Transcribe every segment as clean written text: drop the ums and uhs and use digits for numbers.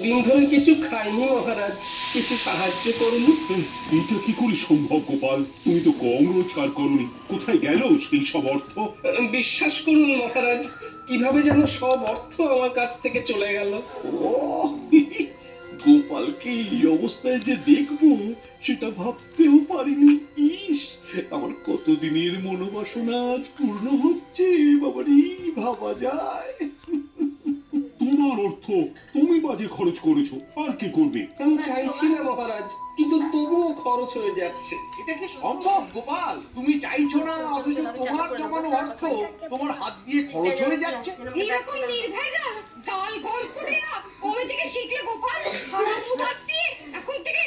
অনেকদিন ধরে কিছু খাইনি মহারাজ, কিছু সাহায্য করুন। এটা কি করে সম্ভব গোপাল? তুমি তো কম রোজগার করনি, কোথায় গেল সেই সব অর্থ? বিশ্বাস করুন মহারাজ, কিভাবে যেন সব অর্থ আমার কাছ থেকে চলে গেল। ও গোপালকে এই অবস্থায় যে দেখবো সেটা ভাবতেও পারিনি। ইস, আমার কতদিনের মনোবাসনা আজ পূর্ণ হচ্ছে। বাবারে, ভাবা যায়? তোমার অর্থ তুমি বাজে খরচ করেছো, আর কি করবে? আমি চাইছি না মহারাজ, কিন্তু তবুও খরচ হয়ে যাচ্ছে। এটা কি সম্ভব গোপাল? তুমি চাইছো না অথচ তোমার জমানো অর্থ তোমার হাত দিয়ে খরচ হয়ে যাচ্ছে। এরকম নির্ভেজাল গাল গল্প দেয়া কবে থেকে শিখলে গোপাল? হারামু বাদ দিয়ে এখন থেকে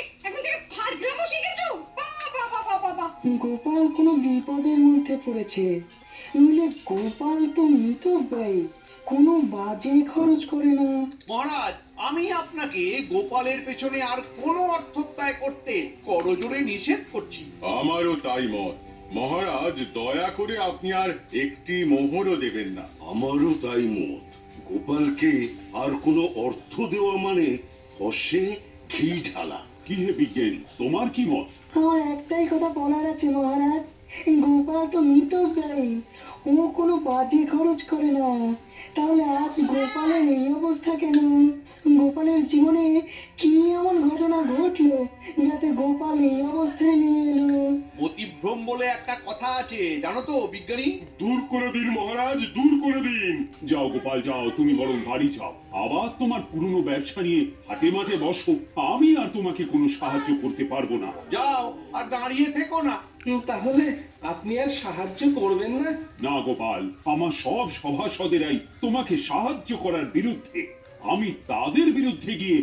ফাজলামো শিখেছো? বাবা বাবা বাবা। গোপাল কোনো বিপদের মধ্যে পড়েছে, নইলে গোপাল তো মিতব্যয়ী, কোনো বাজে খরচ করে না। মহারাজ, আমি আপনাকে গোপালের পেছনে আর কোনো অর্থ ব্যয় করতে করজোড়ে নিষেধ করছি। আমারও তাই মত। মহারাজ, দয়া করে আপনি আর একটি মোহরও দেবেন না। আমারও তাই মত। গোপালকে আর কোনো অর্থ দেওয়া মানে হসে ঘি ঢালা। কি হে বিজ্ঞানী, তোমার কি মত? আমার একটাই কথা বলার আছে মহারাজ, গোপাল তো মিতব্যয়ী, ও কোনো বাজে খরচ করে না। তাহলে আজ গোপালের এই অবস্থা কেন? গোপালের জীবনে কি এমন ঘটনা ঘটলো যাতে গোপাল এই অবস্থায় নেমে এলো? মতিভ্রম বলে একটা কথা আছে, জানো তো বিজ্ঞানী? দূর করে দিন মহারাজ, দূর করে দিন। যাও গোপাল যাও, তুমি বরং বাড়ি যাও, আবার তোমার পুরনো ব্যবসা নিয়ে হাটে মাঠে বসো। আমি আর তোমাকে কোনো সাহায্য করতে পারবো না। যাও, আর দাঁড়িয়ে থেকো না। তাহলে আপনি আর সাহায্য করবেন না? না গোপাল, আমার সব সভাসদেরাই তোমাকে সাহায্য করার বিরুদ্ধে। আমি তাদের বিরুদ্ধে গিয়ে